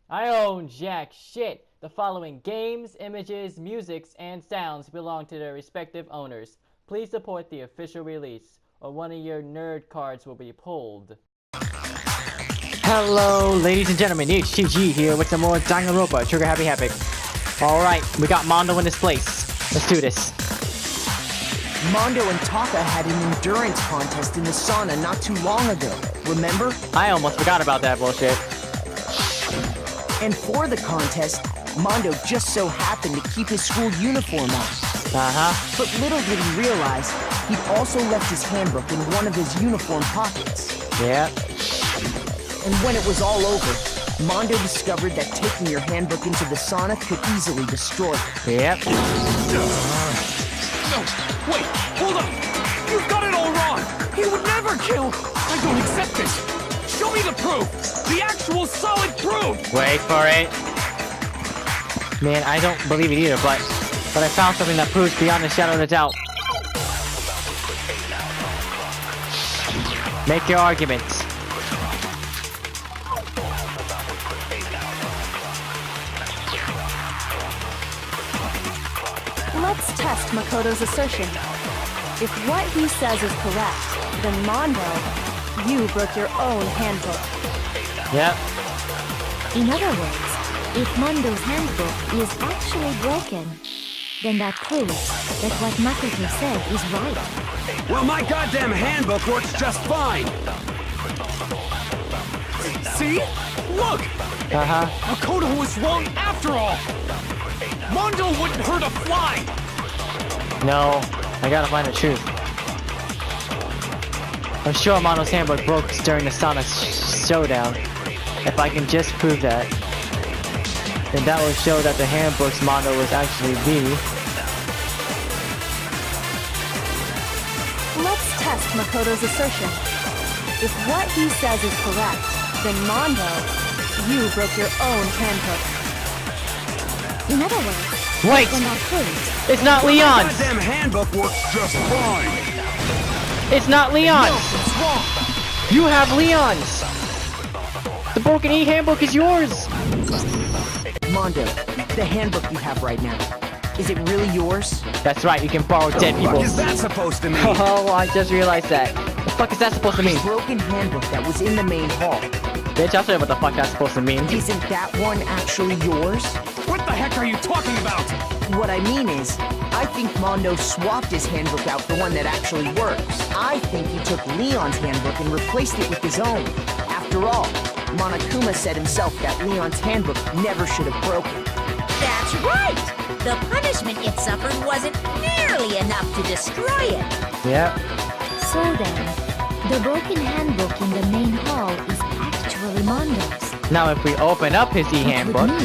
I own jack shit. The following games, images, musics, and sounds belong to their respective owners. Please support the official release, or one of your nerd cards will be pulled. Hello, ladies and gentlemen, HTG here with some more Danganronpa, Trigger Happy Havoc. Alright, we got Mondo in this place. Let's do this. Mondo and Taka had an endurance contest in the sauna not too long ago, remember? I almost forgot about that bullshit. And for the contest, Mondo just so happened to keep his school uniform on. But little did he realize, he'd also left his handbook in one of his uniform pockets. Yeah. And when it was all over, Mondo discovered that taking your handbook into the sauna could easily destroy it. Yep. No, wait, hold up! You've got it all wrong! He would never kill! I don't accept this! Show me the proof! The actual solid proof! Wait for it. Man, I don't believe it either, but I found something that proves beyond a shadow of a doubt. Make your arguments. Let's test Makoto's assertion. If what he says is correct, then Mondo, you broke your own handbook. Yep. In other words, if Mondo's handbook is actually broken, then that proves that what Makoto said is right. Well, my goddamn handbook works just fine! See? Look! Makoto was wrong after all! Mondo wouldn't hurt a fly! No, I gotta find the truth. I'm sure Mondo's handbook broke during the sauna showdown. If I can just prove that, then that will show that the handbook's Mondo was actually me. Let's test Makoto's assertion. If what he says is correct, then Mondo, you broke your own handbook. In other words, Wait! then that proves It's not Leon's! My goddamn handbook works just fine! It's not Leon's! No, it's wrong! You have Leon's! The broken E-handbook is yours! Mondo, the handbook you have right now, is it really yours? That's right, you can borrow dead What people's. is that supposed to mean? Oh, I just realized that. The fuck is that supposed to mean? The broken handbook that was in the main hall. Bitch, I'll tell you what the fuck that's supposed to mean. Isn't that one actually yours? What the heck are you talking about? What I mean is, I think Mondo swapped his handbook out for one that actually works. I think he took Leon's handbook and replaced it with his own. After all, Monokuma said himself that Leon's handbook never should have broken. That's right! The punishment it suffered wasn't nearly enough to destroy it. Yep. So then, the broken handbook in the main hall is actually Mondo's. Now if we open up his Which would E-handbook... mean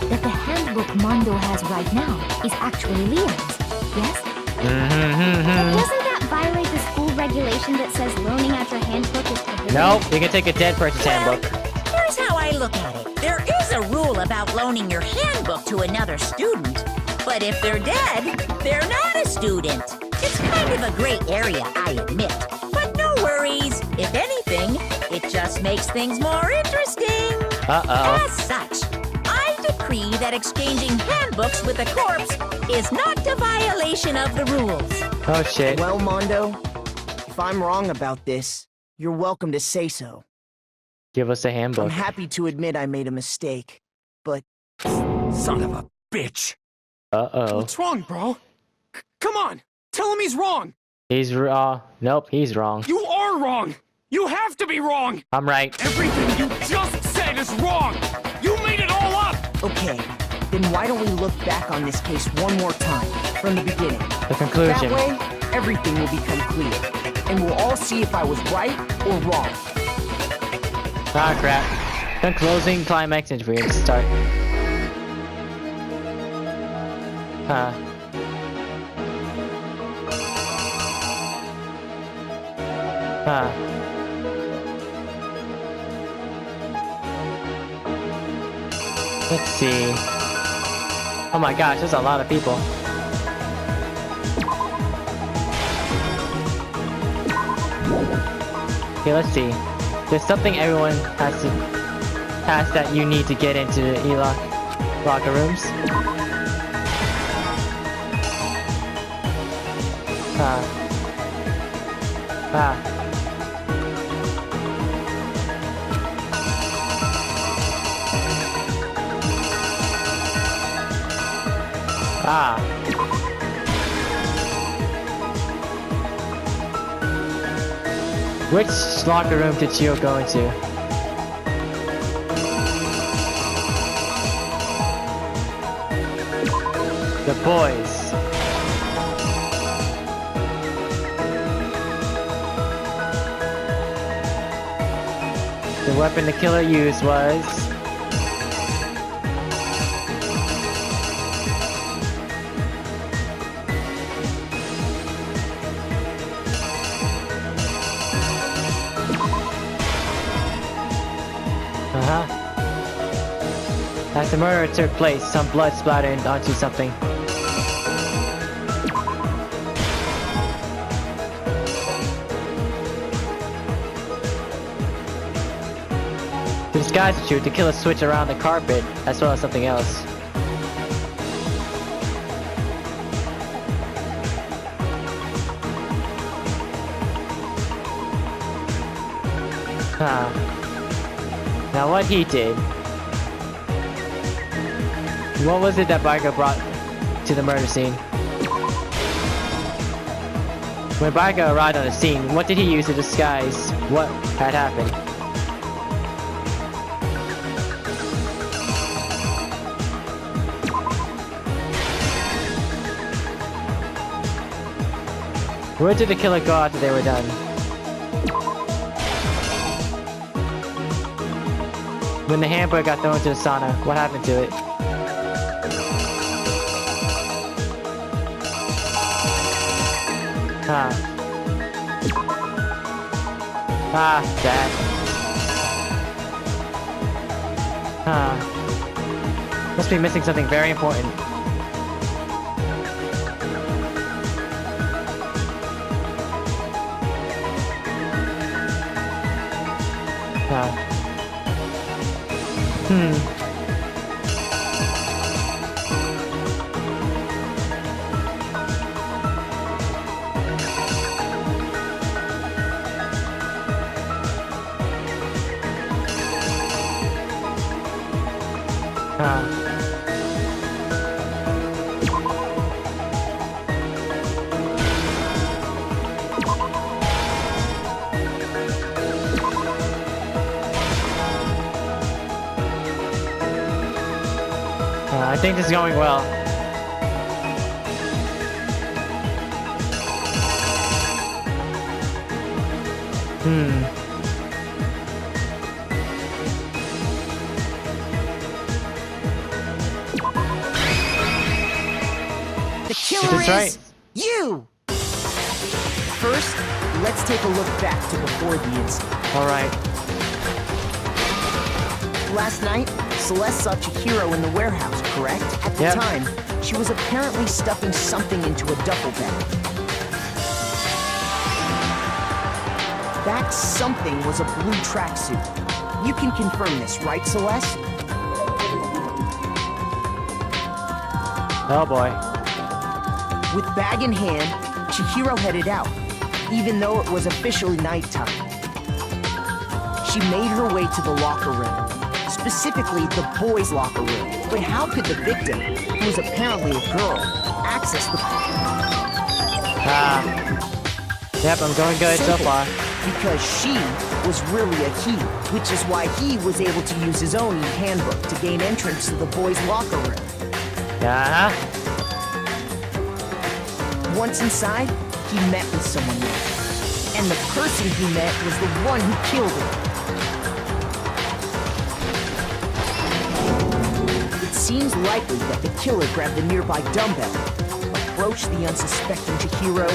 that the handbook Mondo has right now is actually Leon's, yes? But doesn't that violate the school regulation that says loaning out your handbook is prohibited? Nope, you can take a dead person's handbook. Here's how I look at it. There is a rule about loaning your handbook to another student. But if they're dead, they're not a student. It's kind of a gray area, I admit. But no worries. If anything, it just makes things more interesting. Uh-oh. As such, I decree that exchanging handbooks with a corpse is not a violation of the rules. Oh shit. Well, Mondo, if I'm wrong about this, you're welcome to say so. Give us a I'm handbook. happy to admit I made a mistake, but Son of a bitch! Uh-oh. What's wrong, bro? Come on! Tell him he's wrong! He's nope, he's wrong. You are wrong! You have to be wrong! I'm right. Everything you just said is wrong! You made it all up! okay. Then why don't we look back on this case one more time, from the beginning? The conclusion. That way, everything will become clear, and we'll all see if I was right or wrong. Ah, crap. The closing climax and we start. Huh. Huh. Let's see. Oh my gosh, there's a lot of people. Okay, let's see. There's something everyone has to... pass that you need to get into the locker rooms. Which locker room did Chio go into? The boys. The weapon the killer used was... As the murder took place, some blood splattered onto something. To disguise the truth, the killer switched around the carpet, as well as something else. Now what he did... What was it that Baika brought to the murder scene? When Baika arrived on the scene, what did he use to disguise what had happened? Where did the killer go after they were done? When the hamburger got thrown into the sauna, what happened to it? That. Must be missing something very important. I think this is going well. The killer is right. You! First, let's take a look back to before the incident. Alright. Last night, Celeste saw Chihiro in the warehouse, correct? At the Yep. time, she was apparently stuffing something into a duffel bag. That something was a blue tracksuit. You can confirm this, right, Celeste? Oh boy. With bag in hand, Chihiro headed out, even though it was officially nighttime. She made her way to the locker room, specifically the boys' locker room. But how could the victim, who was apparently a girl, access the... Yep, I'm going good so Simple. far. Because she was really a he, which is why he was able to use his own handbook to gain entrance to the boys' locker room. Once inside, he met with someone there. And the person he met was the one who killed him. It seems likely that the killer grabbed the nearby dumbbell, approached the unsuspecting Chihiro,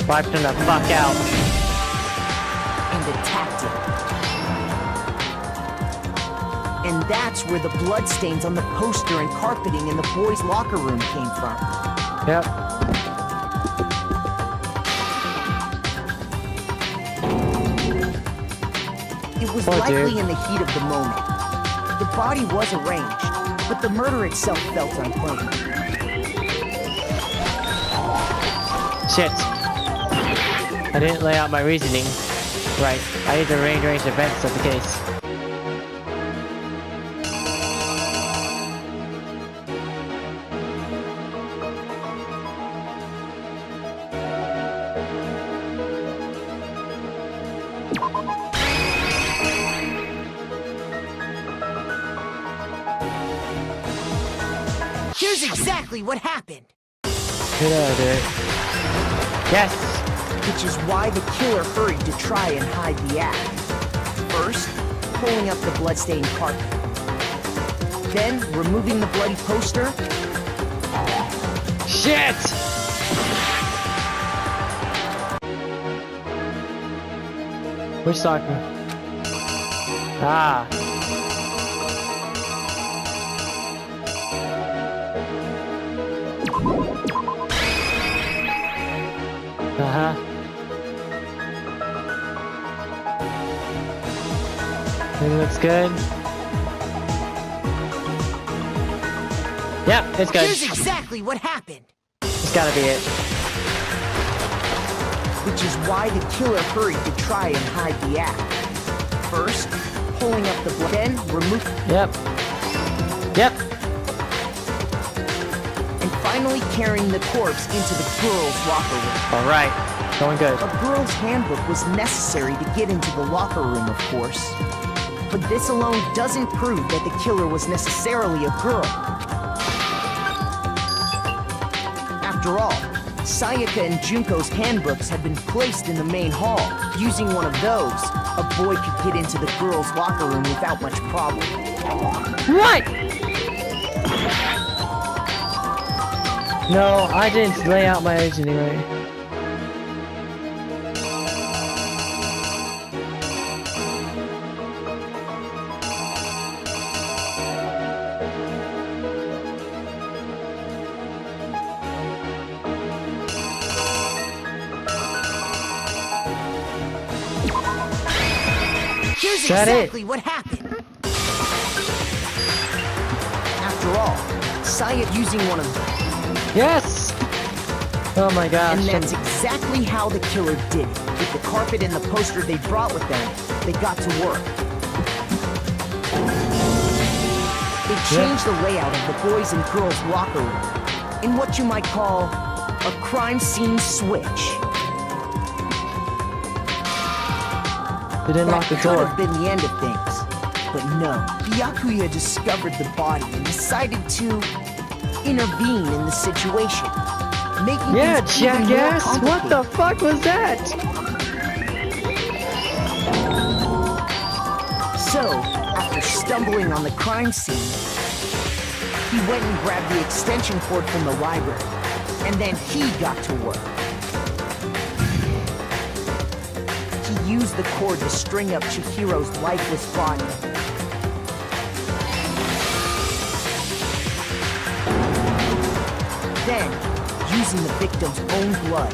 Wiped him the fuck out. and attacked him. And that's where the bloodstains on the poster and carpeting in the boys' locker room came from. Yep. It was Oh, likely dude. in the heat of the moment. The body was arranged, but the murder itself felt unplanned. Shit. I didn't lay out my reasoning. Right. I need to rearrange the events of the case. Here's exactly what happened, Hello, dude. Yes! which is why the killer hurried to try and hide the act. First, pulling up the bloodstained carpet. Then, removing the bloody poster. Shit! Which soccer? Ah. Uh-huh. It looks good. Yep, it's good. Here's exactly what happened, It's gotta be it. which is why the killer hurried to try and hide the act. First, pulling up the blood, then remove, Yep. Yep. and finally carrying the corpse into the girls' locker room. Alright. Going good. A girl's handbook was necessary to get into the locker room, of course. But this alone doesn't prove that the killer was necessarily a girl. After all, Sayaka and Junko's handbooks had been placed in the main hall. Using one of those, a boy could get into the girls' locker room without much problem. What? No, I didn't lay out my reasoning right. Here's That it? exactly what happened. After all, Sayaka using one of them. Yes! Oh my gosh. And that's exactly how the killer did it. With the carpet and the poster they brought with them, they got to work. They changed the layout of the boys' and girls' locker room in what you might call a crime scene switch. They didn't lock the That could door. have been the end of things. But no, Byakuya discovered the body and decided to intervene in the situation, making Yeah, things even more jackass! What the complicated. fuck was that? So, after stumbling on the crime scene, he went and grabbed the extension cord from the library, and then he got to work. He used the cord to string up Chihiro's lifeless body. Then, using the victim's own blood,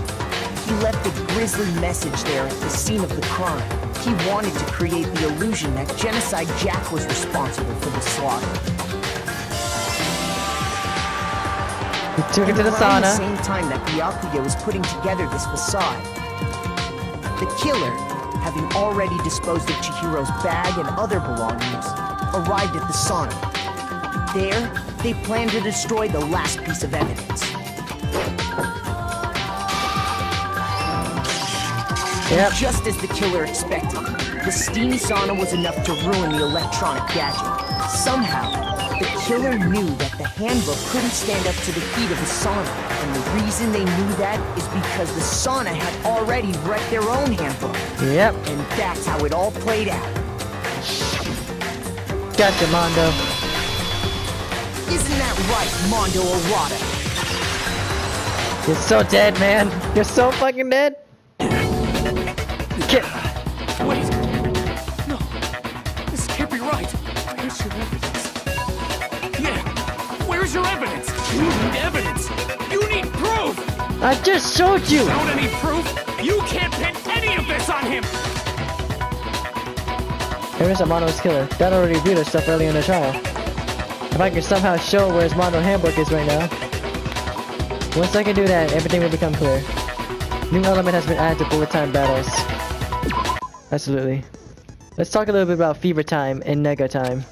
he left a grisly message there at the scene of the crime. He wanted to create the illusion that Genocide Jack was responsible for the slaughter. He took it to the Around the sauna. same time that Byakuya was putting together this facade, the killer, having already disposed of Chihiro's bag and other belongings, arrived at the sauna. There, they planned to destroy the last piece of evidence. Yep. Just as the killer expected, the steamy sauna was enough to ruin the electronic gadget. Somehow, the killer knew that the handbook couldn't stand up to the heat of the sauna. And the reason they knew that is because the sauna had already wrecked their own handbook. Yep. And that's how it all played out. Gotcha, Mondo. Isn't that right, Mondo Arata? You're so dead, man. You're so fucking dead. Get. Wait! No! This can't be right! Where's your evidence? Yeah! Where's your evidence? You need evidence! You need proof! I just showed you. Without any proof, you can't pin any of this on him! Evidence that Mondo is killer. That already reviewed our stuff earlier in the trial. If I can somehow show where his Mondo handbook is right now. Once I can do that, everything will become clear. New element has been added to bullet time battles. Absolutely. Let's talk a little bit about fever time and nega time.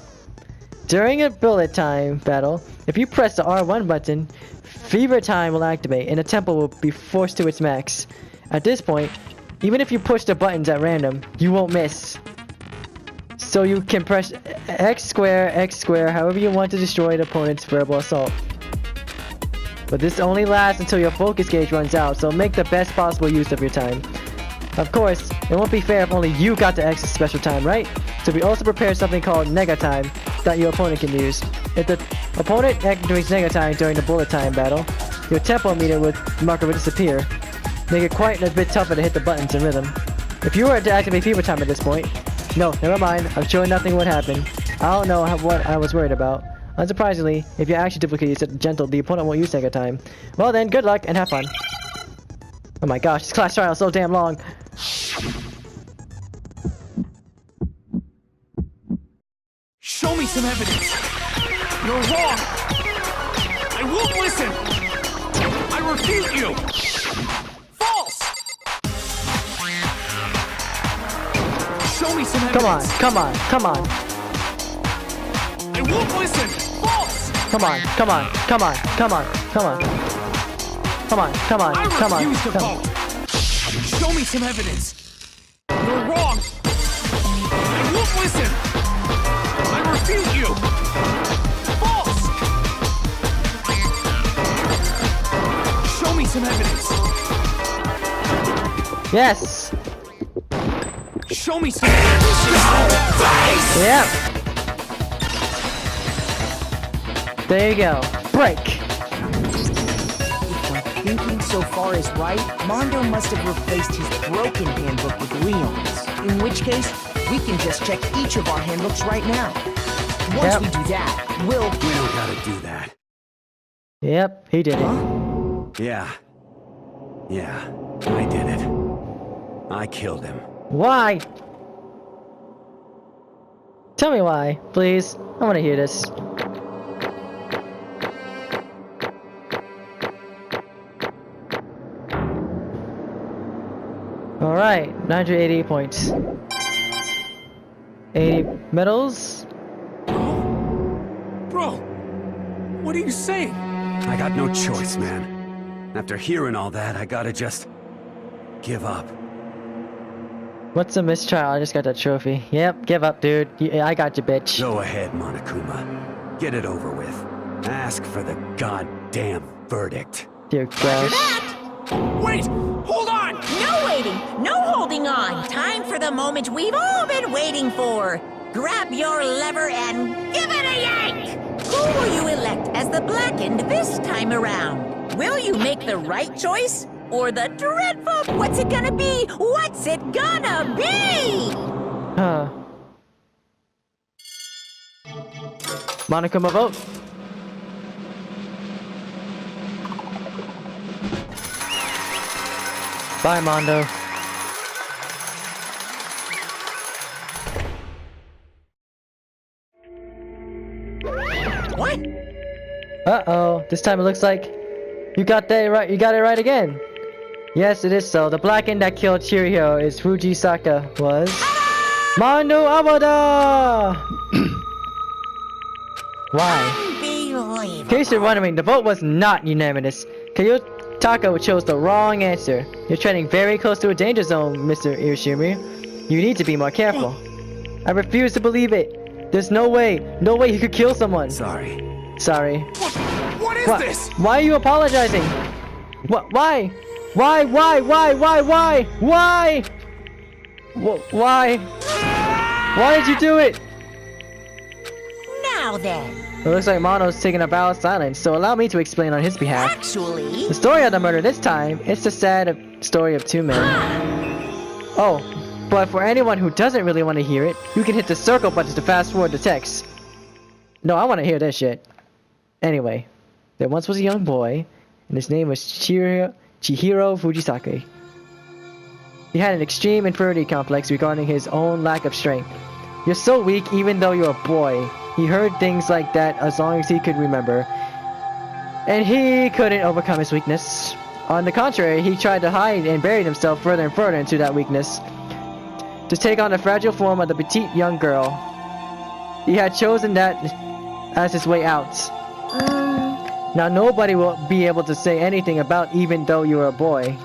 During a bullet time battle, if you press the R1 button, fever time will activate and the tempo will be forced to its max. At this point, even if you push the buttons at random, you won't miss. So you can press X square, however you want to destroy the opponent's verbal assault. But this only lasts until your focus gauge runs out, so make the best possible use of your time. Of course, it won't be fair if only you got to access special time, right? So we also prepared something called nega time that your opponent can use. If the opponent activates nega time during the bullet time battle, your tempo meter marker will disappear. Make it quite a bit tougher to hit the buttons in rhythm. If you were to activate fever time at this point, no, never mind, I'm sure nothing would happen. I don't know what I was worried about. Unsurprisingly, if your action difficulty is set gentle, the opponent won't use nega time. Well then, good luck and have fun. Oh my gosh, this class trial is so damn long. Show me some evidence. You're wrong. I won't listen. I refute you. False. Show me some evidence. Come on. I won't listen. False. Come on. I refuse to vote. Show me some evidence. You're wrong. I won't listen. I refute you. False. Show me some evidence. Yes. Show me some evidence. Yep. There you go. Break. Thinking so far is right, Mondo must have replaced his broken handbook with Leon's. In which case, we can just check each of our handbooks right now. Once we do that, We don't gotta do that. Yep, he did it. Yeah, I did it. I killed him. Why? Tell me why, please. I want to hear this. Alright, 980 points. 80 medals. Bro, what are you saying? I got no choice, man. After hearing all that, I gotta just give up. What's a mistrial? I just got that trophy. Yep, give up, dude. I got you, bitch. Go ahead, Monokuma. Get it over with. Ask for the goddamn verdict. Dear gosh. Wait! Hold on! No waiting, no holding on. Time for the moment we've all been waiting for. Grab your lever and give it a yank! Who will you elect as the Blackened this time around? Will you make the right choice? Or the dreadful, what's it gonna be? What's it gonna be? Huh. Monokuma vote. Bye, Mondo. What? Uh-oh. This time it looks like you got that right. You got it right again. Yes, it is so. The Blackened that killed Chirihiro is Fujisaka was Mondo Abada. Why? In case you're wondering, the vote was not unanimous. Kayotaka chose the wrong answer. You're treading very close to a danger zone, Mr. Irishimi. You need to be more careful. I refuse to believe it. There's no way he could kill someone. Sorry. What is this? Why are you apologizing? Why? Why? Why did you do it? Now then, It looks like Mondo's taking a vow of silence, so allow me to explain on his behalf. actually... The story of the murder this time, it's the sad story of two men. Oh, but for anyone who doesn't really want to hear it, you can hit the circle button to fast forward the text. No, I want to hear this shit. Anyway, there once was a young boy, and his name was Chihiro Fujisaka. He had an extreme inferiority complex regarding his own lack of strength. You're so weak even though you're a boy. He heard things like that as long as he could remember. And he couldn't overcome his weakness. On the contrary, he tried to hide and buried himself further and further into that weakness, to take on the fragile form of the petite young girl. He had chosen that as his way out. Now nobody will be able to say anything about even though you were a boy.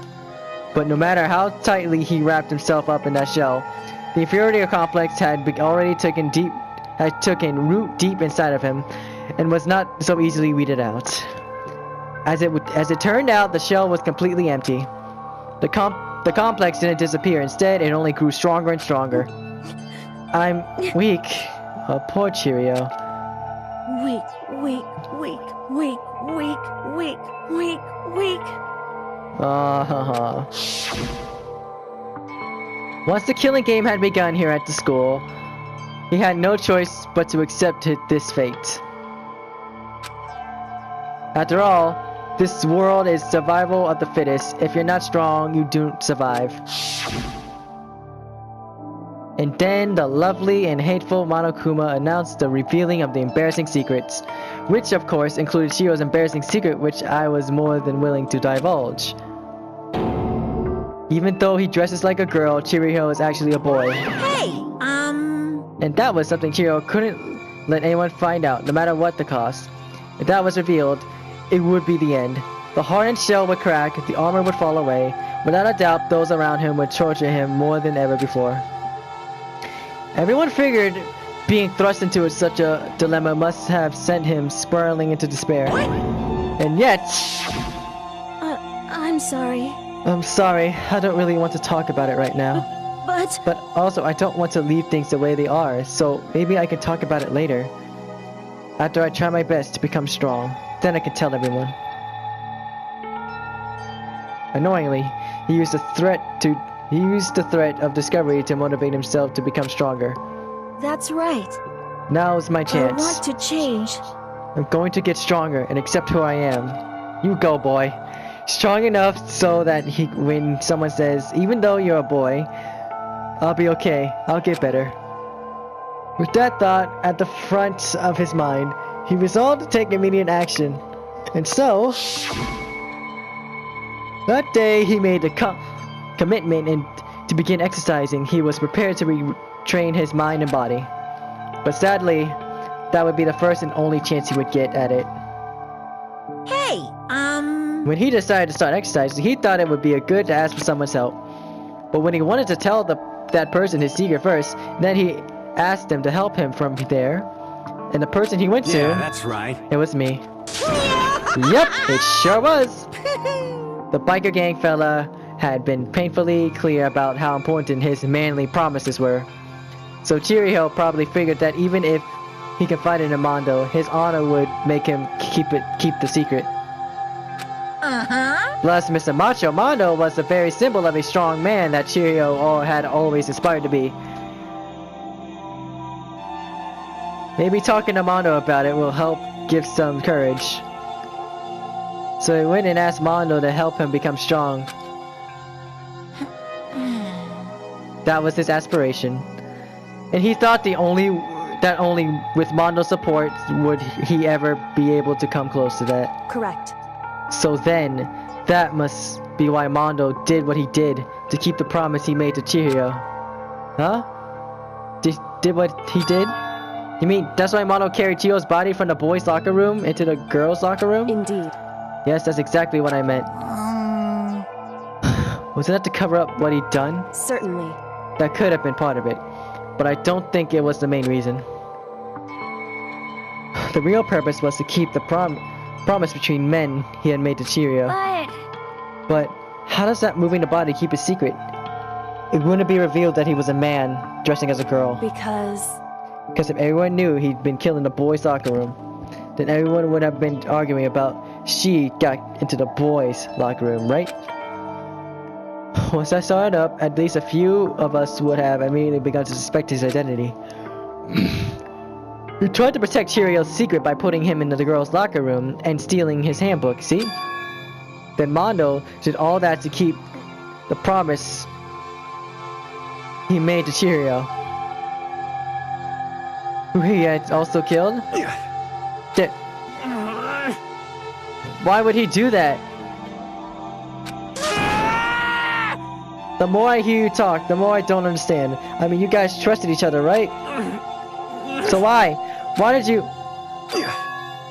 But no matter how tightly he wrapped himself up in that shell, the inferiority complex had already taken root deep inside of him, and was not so easily weeded out. As it turned out, the shell was completely empty. The complex didn't disappear. Instead, it only grew stronger and stronger. I'm weak. Oh, poor Cheerio. Weak, weak, weak, weak, weak, weak, weak, weak. Once the killing game had begun here at the school, he had no choice but to accept this fate. After all, this world is survival of the fittest. If you're not strong, you don't survive. And then the lovely and hateful Monokuma announced the revealing of the embarrassing secrets, which of course included Shiro's embarrassing secret, which I was more than willing to divulge. Even though he dresses like a girl, Chihiro is actually a boy. Hey, And that was something Chihiro couldn't let anyone find out, no matter what the cost. If that was revealed, it would be the end. The hardened shell would crack, the armor would fall away. Without a doubt, those around him would torture him more than ever before. Everyone figured being thrust into such a dilemma must have sent him spiraling into despair. And yet... I'm sorry. I'm sorry, I don't really want to talk about it right now. But also, I don't want to leave things the way they are, so maybe I can talk about it later. After I try my best to become strong, then I can tell everyone. Annoyingly, he used the threat of discovery to motivate himself to become stronger. That's right. Now's my chance. I want to change. I'm going to get stronger and accept who I am. You go, boy. Strong enough so that when someone says, even though you're a boy, I'll be okay. I'll get better. With that thought at the front of his mind, he resolved to take immediate action. And so, that day he made a commitment and to begin exercising. He was prepared to retrain his mind and body. But sadly, that would be the first and only chance he would get at it. hey, When he decided to start exercising, he thought it would be good to ask for someone's help. But when he wanted to tell that person his secret first, then he asked them to help him from there. And the person he went to... Yeah, that's right. It was me. Yep, it sure was. The biker gang fella had been painfully clear about how important his manly promises were. So Chihiro probably figured that even if he confided in Mondo, his honor would make him keep the secret. Plus, Mr. Macho Mondo was the very symbol of a strong man that Chihiro had always aspired to be. Maybe talking to Mondo about it will help give some courage. So he went and asked Mondo to help him become strong. That was his aspiration. And he thought that only with Mondo's support would he ever be able to come close to that. Correct. So then, that must be why Mondo did what he did to keep the promise he made to Chihiro. Huh? Did what he did? You mean that's why Mondo carried Chihiro's body from the boys' locker room into the girls' locker room? Indeed. Yes, that's exactly what I meant. Was that to cover up what he'd done? Certainly. That could have been part of it, but I don't think it was the main reason. The real purpose was to keep the promise between men he had made to Chihiro. But how does that moving the body keep a secret? It wouldn't be revealed that he was a man dressing as a girl. Because Because if everyone knew he'd been killed in the boys' locker room, then everyone would have been arguing about she got into the boys' locker room, right? Once I saw it up, at least a few of us would have immediately begun to suspect his identity. We tried to protect Chihirio's secret by putting him into the girls' locker room and stealing his handbook, see? Then Mondo did all that to keep the promise he made to Chihirio. who he had also killed? Di- Why would he do that? The more I hear you talk, the more I don't understand. I mean, you guys trusted each other, right? So why? Why did you...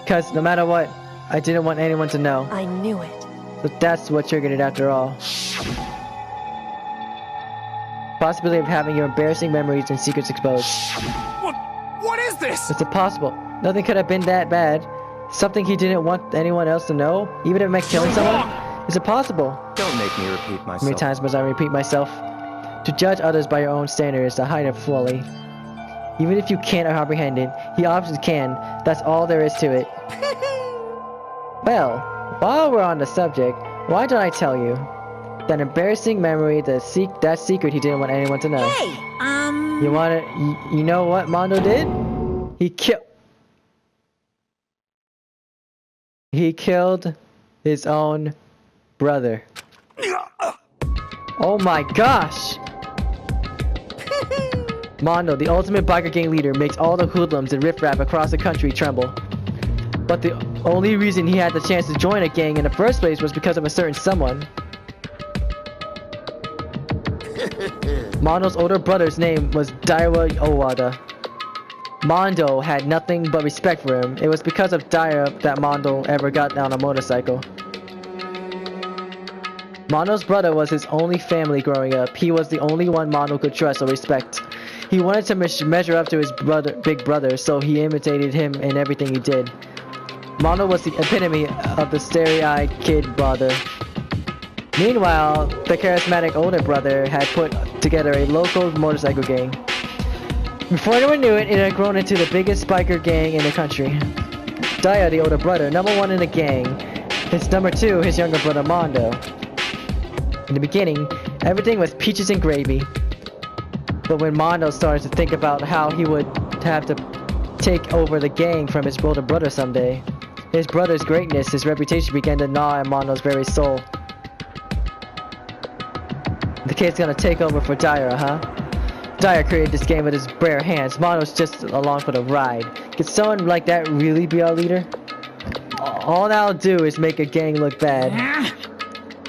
Because no matter what, I didn't want anyone to know. I knew it. So that's what triggered it after all. Possibility of having your embarrassing memories and secrets exposed. What is this? It's impossible. Nothing could have been that bad. Something he didn't want anyone else to know, even if it meant killing someone. It's impossible. Don't make me repeat myself. How many times must I repeat myself? To judge others by your own standards is the height of folly. Even if you can't comprehend it, he obviously can. That's all there is to it. Well, while we're on the subject, why don't I tell you? That embarrassing memory, that secret he didn't want anyone to know. Hey, You wanna... You know what Mondo did? He killed his own brother. Oh my gosh! Mondo, the ultimate biker gang leader, makes all the hoodlums and riffraff across the country tremble. But the only reason he had the chance to join a gang in the first place was because of a certain someone. Mondo's older brother's name was Daira Owada. Mondo had nothing but respect for him. It was because of Daira that Mondo ever got on a motorcycle. Mondo's brother was his only family growing up. He was the only one Mondo could trust or respect. He wanted to measure up to his big brother, so he imitated him in everything he did. Mondo was the epitome of the starry-eyed kid brother. Meanwhile, the charismatic older brother had put together a local motorcycle gang. Before anyone knew it, it had grown into the biggest biker gang in the country. Daya, the older brother, #1 in the gang. His #2, his younger brother Mondo. In the beginning, everything was peaches and gravy. But when Mondo started to think about how he would have to take over the gang from his older brother someday, his brother's greatness, his reputation began to gnaw at Mondo's very soul. The kid's gonna take over for Daira, huh? Daira created this game with his bare hands. Mondo's just along for the ride. Could someone like that really be our leader? All that'll do is make a gang look bad.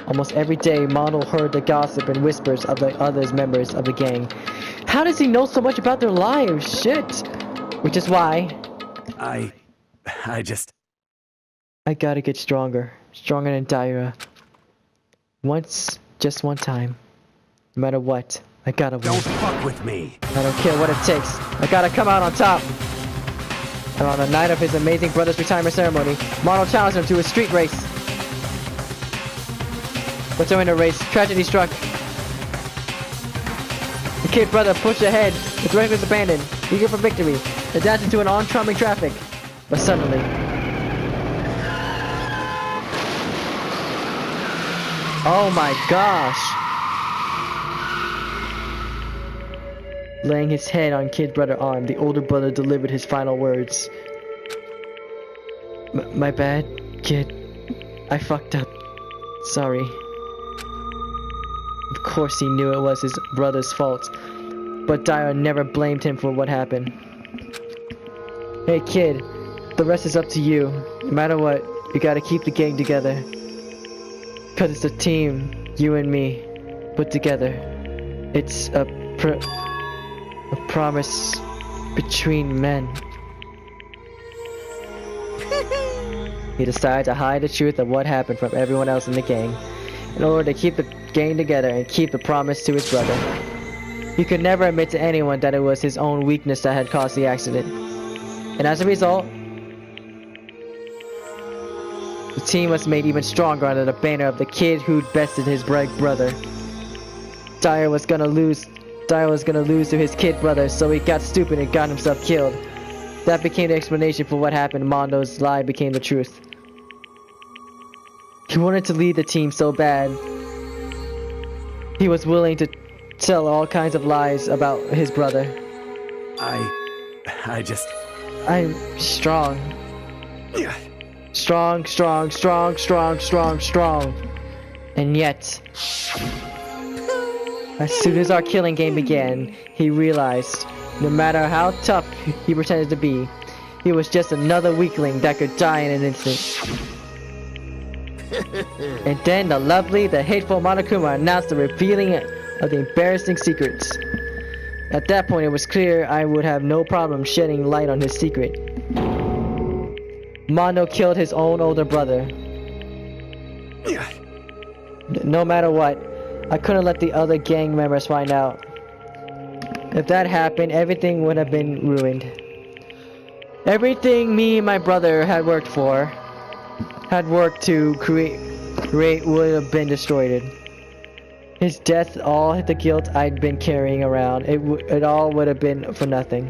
Almost every day, Mondo heard the gossip and whispers of the other members of the gang. How does he know so much about their lives? Shit! Which is why... I gotta get stronger. Stronger than Daira. Just one time. No matter what, I gotta win. don't fuck with me. I don't care what it takes. I gotta come out on top. And on the night of his amazing brother's retirement ceremony, Mondo challenged him to a street race. But during the race, tragedy struck. The kid brother pushed ahead with reckless abandon, eager for victory, and dashed into an oncoming traffic. But suddenly... Oh my gosh! Laying his head on kid brother's arm, the older brother delivered his final words. My bad, kid. I fucked up. Sorry. Of course he knew it was his brother's fault, but Daira never blamed him for what happened. Hey kid, the rest is up to you. No matter what, you gotta keep the gang together. Cause it's a team, you and me, put together. It's a promise between men. He decided to hide the truth of what happened from everyone else in the gang, in order to keep the gang together and keep the promise to his brother. He could never admit to anyone that it was his own weakness that had caused the accident. And as a result, the team was made even stronger under the banner of the kid who'd bested his big brother. Daira was gonna lose to his kid brother, so he got stupid and got himself killed. That became the explanation for what happened. Mondo's lie became the truth. He wanted to lead the team so bad. He was willing to tell all kinds of lies about his brother. I just... I'm strong. Strong. And yet... As soon as our killing game began, he realized No matter how tough he pretended to be, he was just another weakling that could die in an instant. And then the lovely, the hateful Monokuma announced the revealing of the embarrassing secrets. At that point, it was clear I would have no problem shedding light on his secret. Mondo killed his own older brother. No matter what, I couldn't let the other gang members find out. If that happened, everything would have been ruined. Everything me and my brother had worked to create would have been destroyed. His death, all the guilt I'd been carrying around, it all would have been for nothing.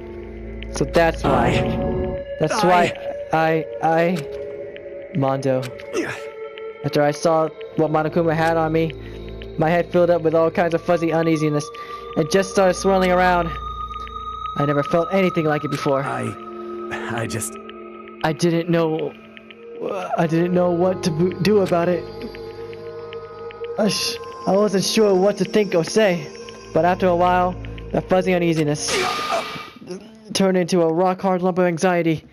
So that's why. Mondo. After I saw what Monokuma had on me, my head filled up with all kinds of fuzzy uneasiness and just started swirling around. I never felt anything like it before. I didn't know what to do about it. I wasn't sure what to think or say, but after a while, that fuzzy uneasiness turned into a rock-hard lump of anxiety,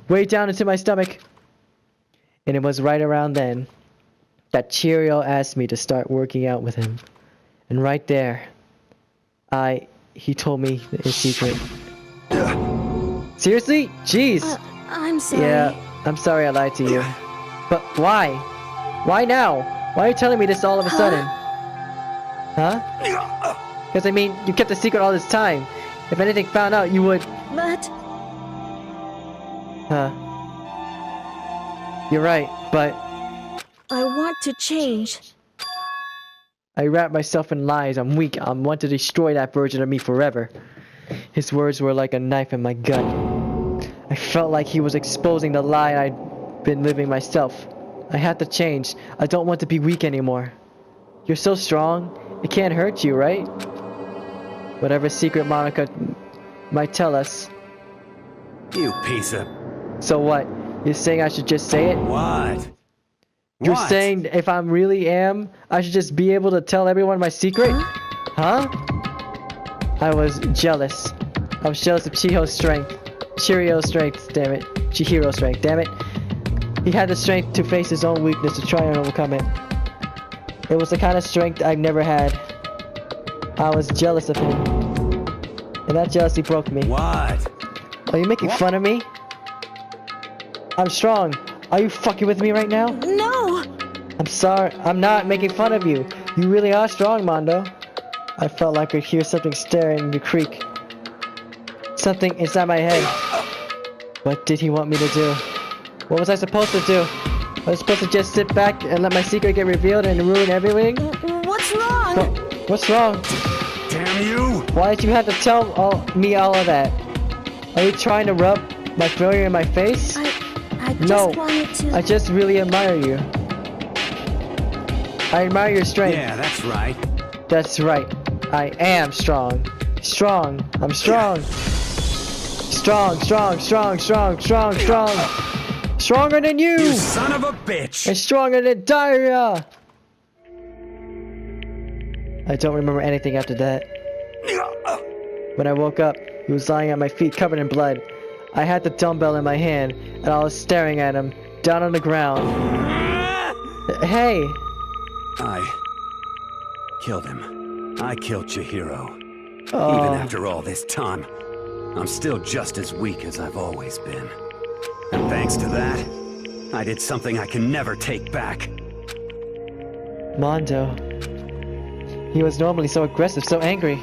way down into my stomach. And it was right around then that Cheerio asked me to start working out with him. And right there, he told me his secret. Seriously? Jeez. I'm sorry. Yeah, I'm sorry I lied to you. But why? Why now? Why are you telling me this all of a sudden? Huh? Because I mean, you kept the secret all this time. If anything found out, you would... But... Huh. You're right, but... I want to change. I wrap myself in lies. I'm weak. I want to destroy that version of me forever. His words were like a knife in my gut. I felt like he was exposing the lie I'd been living myself. I had to change. I don't want to be weak anymore. You're so strong. It can't hurt you, right? Whatever secret Monica might tell us. You piece of... So what? You're saying I should just say it? What? You're saying if I really am, I should just be able to tell everyone my secret? Huh? I was jealous. I was jealous of Chihiro's strength. Cheerio's strength, damn it. Chihiro's strength, damn it. He had the strength to face his own weakness to try and overcome it. It was the kind of strength I've never had. I was jealous of him. And that jealousy broke me. What? Are you making fun of me? I'm strong. Are you fucking with me right now? No! I'm sorry. I'm not making fun of you. You really are strong, Mondo. I felt like I could hear something staring in the creek. Something inside my head. What did he want me to do? What was I supposed to do? Was I supposed to just sit back and let my secret get revealed and ruin everything? What's wrong? What's wrong? Damn you! Why did you have to tell me all of that? Are you trying to rub my failure in my face? I just wanted to... I just really admire you. I admire your strength. Yeah, that's right. That's right. I am strong. Strong. I'm strong. Strong. Stronger than you! You son of a bitch! And stronger than diarrhea! I don't remember anything after that. When I woke up, he was lying at my feet covered in blood. I had the dumbbell in my hand, and I was staring at him, down on the ground. Hey! I killed him. I killed Chihiro. Oh. Even after all this time, I'm still just as weak as I've always been. And thanks to that, I did something I can never take back. Mondo. He was normally so aggressive, so angry.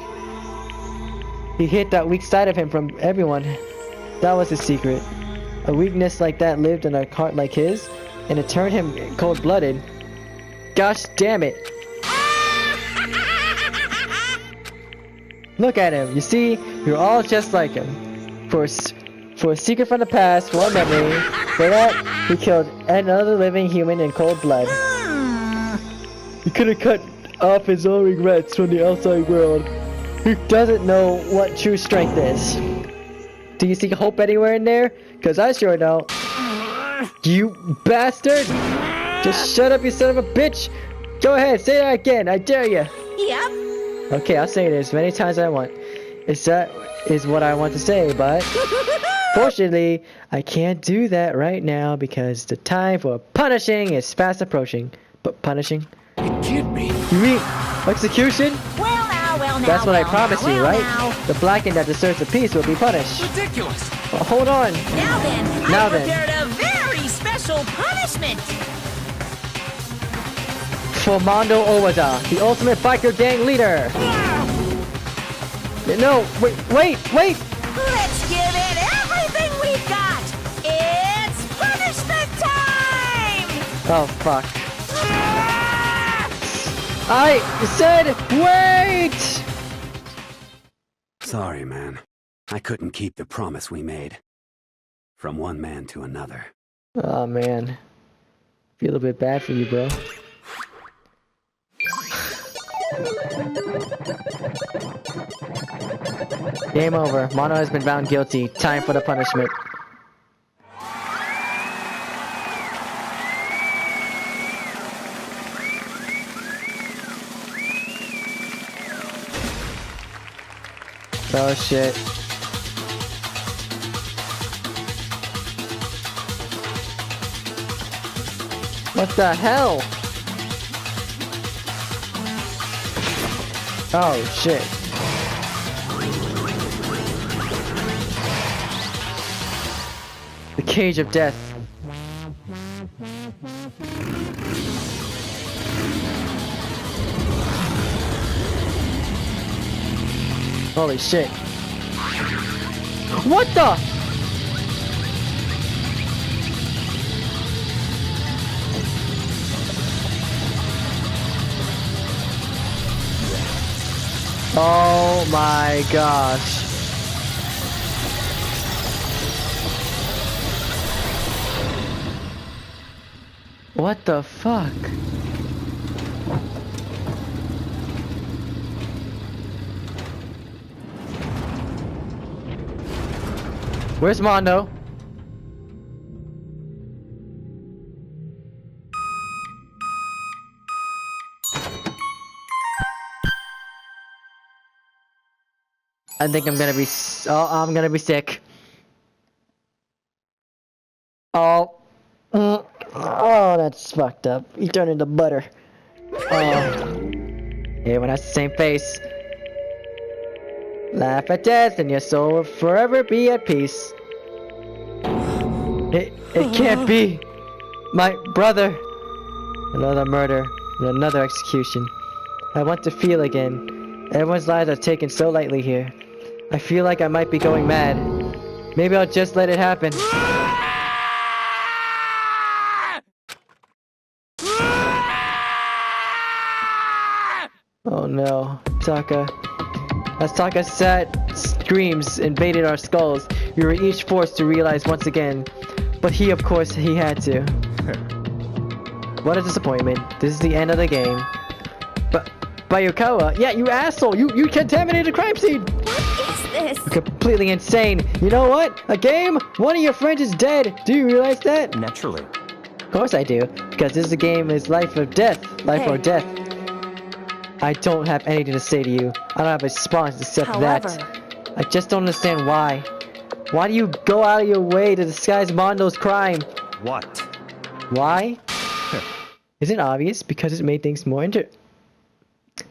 He hid that weak side of him from everyone. That was his secret. A weakness like that lived in a heart like his, and it turned him cold-blooded. Gosh damn it. Look at him. You see, you're all just like him. For a secret from the past, for a memory, for that, he killed another living human in cold blood. He could have cut off his own regrets from the outside world. He doesn't know what true strength is. Do you see hope anywhere in there? Cause I sure don't. You bastard! Just shut up, you son of a bitch! Go ahead, say that again, I dare you! Yep. Okay, I'll say it as many times as I want. Is that is what I want to say, but fortunately, I can't do that right now because the time for punishing is fast approaching. But punishing? It can't be. You mean execution? Well now, That's what I promised you, right? now. The blackened that deserves a piece will be punished. Ridiculous. Well, hold on. Now then, Now I then. prepared a very special punishment. For Mondo Owada, the ultimate biker gang leader. No, wait! Let's give it everything we've got. It's punishment time. Oh, fuck. I said wait! Sorry, man. I couldn't keep the promise we made. From one man to another. Oh, man. Feel a bit bad for you, bro. Game over. Mono has been found guilty. Time for the punishment. Oh shit. What the hell? Oh shit. The cage of death. Holy shit. What the? Oh my gosh. What the fuck? Where's Mondo? I think I'm gonna be I'm gonna be sick. Oh, that's fucked up. You turned into butter. Oh, everyone has the same face. Laugh at death, and your soul will forever be at peace. It can't be. My brother. Another murder and another execution. I want to feel again. Everyone's lives are taken so lightly here. I feel like I might be going mad. Maybe I'll just let it happen. Oh no, Taka. As Taka's sad screams invaded our skulls, we were each forced to realize once again. But he, of course, he had to. What a disappointment. This is the end of the game. But Bayukawa, yeah, you asshole! You contaminated the crime scene! What is this? You're completely insane. You know what? A game? One of your friends is dead. Do you realize that? Naturally. Of course I do. Because this game is life or death. Life or death. I don't have anything to say to you. I don't have a response except that. I just don't understand why. Why do you go out of your way to disguise Mondo's crime? What? Why? Isn't it obvious? Because it made things more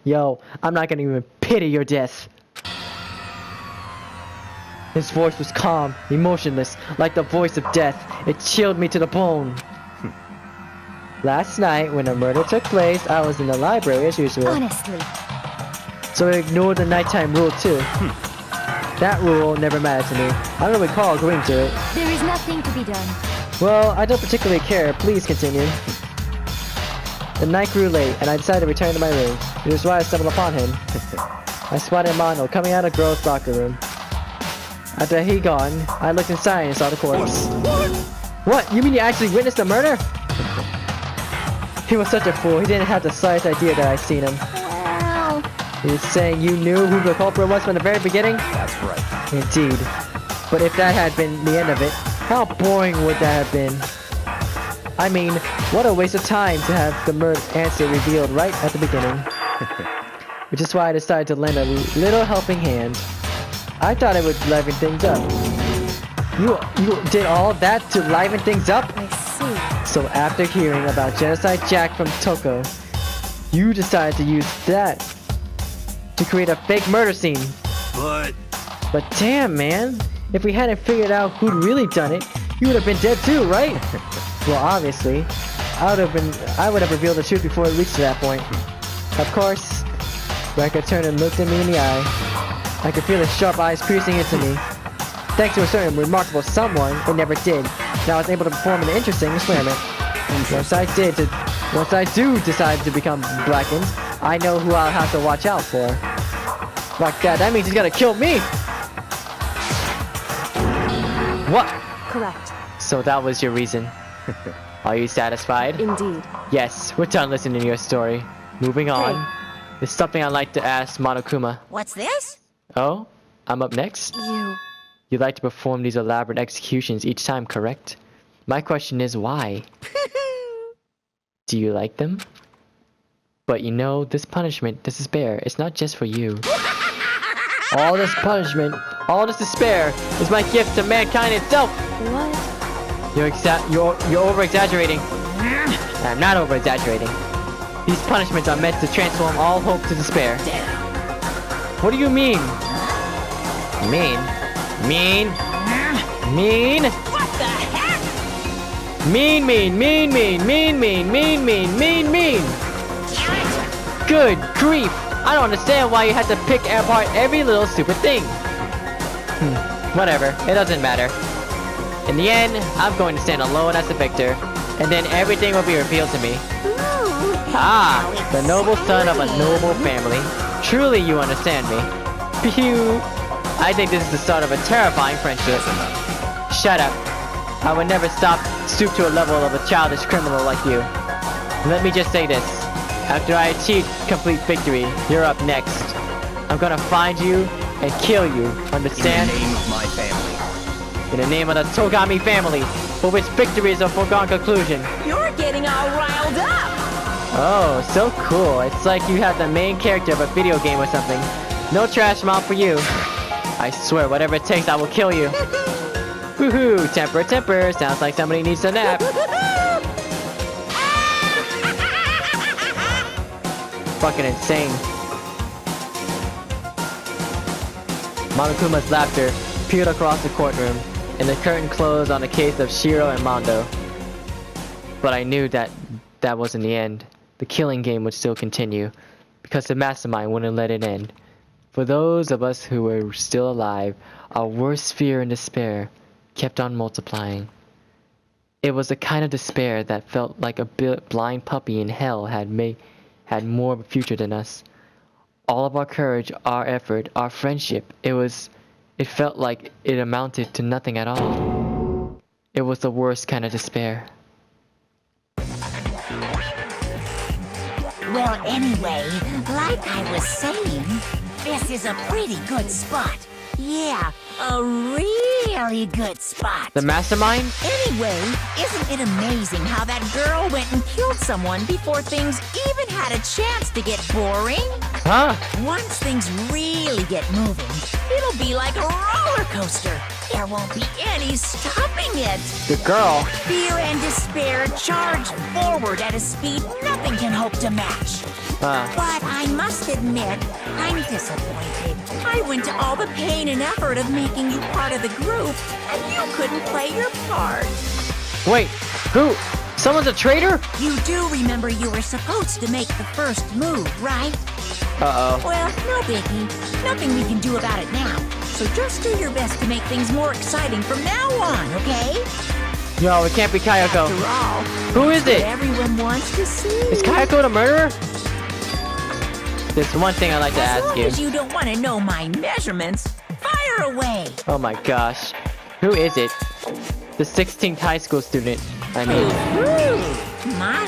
Yo, I'm not gonna even pity your death. His voice was calm, emotionless, like the voice of death. It chilled me to the bone. Last night, when the murder took place, I was in the library as usual. Honestly. So I ignored the nighttime rule too. That rule never mattered to me. I don't recall agreeing to it. There is nothing to be done. Well, I don't particularly care. Please continue. The night grew late, and I decided to return to my room. It was why I stumbled upon him. I spotted Mondo coming out of the girls' locker room. After he gone, I looked inside and saw the corpse. What? You mean you actually witnessed the murder? He was such a fool. He didn't have the slightest idea that I'd seen him. Well, He's saying you knew who the culprit was from the very beginning? That's right. Indeed. But if that had been the end of it, how boring would that have been? I mean, what a waste of time to have the murder answer revealed right at the beginning. Which is why I decided to lend a little helping hand. I thought it would liven things up. You did all that to liven things up? I see. So after hearing about Genocide Jack from Toko, you decided to use that to create a fake murder scene. But damn, man. If we hadn't figured out who'd really done it, you would have been dead too, right? Well, obviously. I would have revealed the truth before it reached to that point. Of course, Rekka turned and looked at me in the eye. I could feel his sharp eyes piercing into me. Thanks to a certain remarkable someone, it never did. Now I was able to perform an interesting experiment. Once I do decide to become blackened, I know who I'll have to watch out for. Like that means he's gonna kill me! What? Correct. So that was your reason. Are you satisfied? Indeed. Yes, we're done listening to your story. Moving on. There's something I'd like to ask Monokuma. What's this? Oh? I'm up next? You'd like to perform these elaborate executions each time, correct? My question is why? Do you like them? But you know, this punishment, this despair, it's not just for you. All this punishment, all this despair, is my gift to mankind itself! What? You're over-exaggerating. I'm not over-exaggerating. These punishments are meant to transform all hope to despair. What do you mean? Mean? Mean? Mean? What the heck? Mean. Good grief! I don't understand why you had to pick apart every little stupid thing. Whatever, it doesn't matter. In the end, I'm going to stand alone as the victor, and then everything will be revealed to me. Ah, the noble son of a noble family. Truly you understand me. Phew. I think this is the start of a terrifying friendship. Shut up. I would never stoop to a level of a childish criminal like you. Let me just say this. After I achieve complete victory, you're up next. I'm gonna find you and kill you, understand? In the name of my family. In the name of the Togami family, for which victory is a foregone conclusion. You're getting all riled up. Oh, so cool. It's like you have the main character of a video game or something. No trash mouth for you. I swear, whatever it takes, I will kill you. Woohoo! Temper. Sounds like somebody needs a nap. Fucking insane. Monokuma's laughter peeled across the courtroom, and the curtain closed on the case of Shiro and Mondo. But I knew that wasn't the end. The killing game would still continue, because the mastermind wouldn't let it end. For those of us who were still alive, our worst fear and despair kept on multiplying. It was the kind of despair that felt like a blind puppy in hell had more of a future than us. All of our courage, our effort, our friendship, it felt like it amounted to nothing at all. It was the worst kind of despair. Well, anyway, like I was saying, this is a pretty good spot. Yeah, a really good spot. The mastermind? Anyway, isn't it amazing how that girl went and killed someone before things even had a chance to get boring? Huh? Once things really get moving, it'll be like a roller coaster. There won't be any stopping it. The girl? Fear and despair charge forward at a speed nothing can hope to match. But I must admit, I'm disappointed. I went to all the pain and effort of making you part of the group, and you couldn't play your part. Wait, who? Someone's a traitor? You do remember you were supposed to make the first move, right? Uh-oh. Well, no biggie. Nothing we can do about it now. So just do your best to make things more exciting from now on, okay? No, it can't be Kayako. After all, Who is it? everyone wants to see. Is Kayako the murderer? There's one thing I'd like to As ask long you. as you don't want to know my measurements, fire away. Oh my gosh. Who is it? The 16th high school student, I mean. Ooh, my.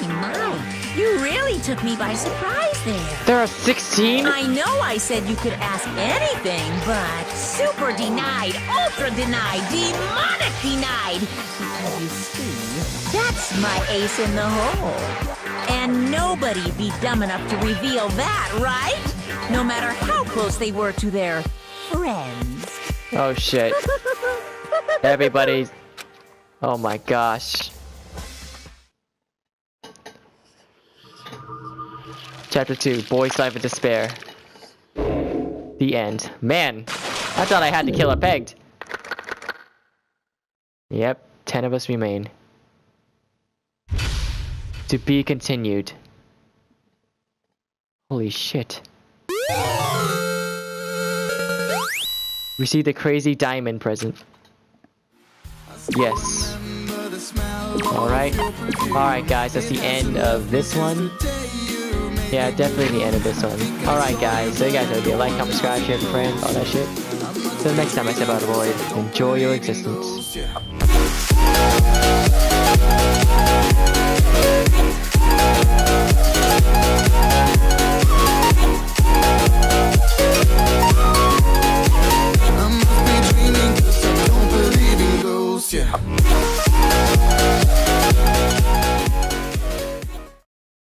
You really took me by surprise there. There are 16? I know I said you could ask anything, but super denied, ultra denied, demonic denied. Because you see, that's my ace in the hole. And nobody'd be dumb enough to reveal that, right? No matter how close they were to their friends. Oh shit. Everybody. Oh my gosh. Chapter 2, Boy's Life of Despair. The end. Man, I thought I had to kill a pegged. Yep, 10 of us remain. To be continued. Holy shit. Receive the crazy diamond present. Yes. Alright. Alright guys, that's the end of this one. Yeah, definitely the end of this one. Alright guys, so you guys know the like, comment, subscribe, share with your friends, all that shit. Till next time I step out of the void, enjoy your existence.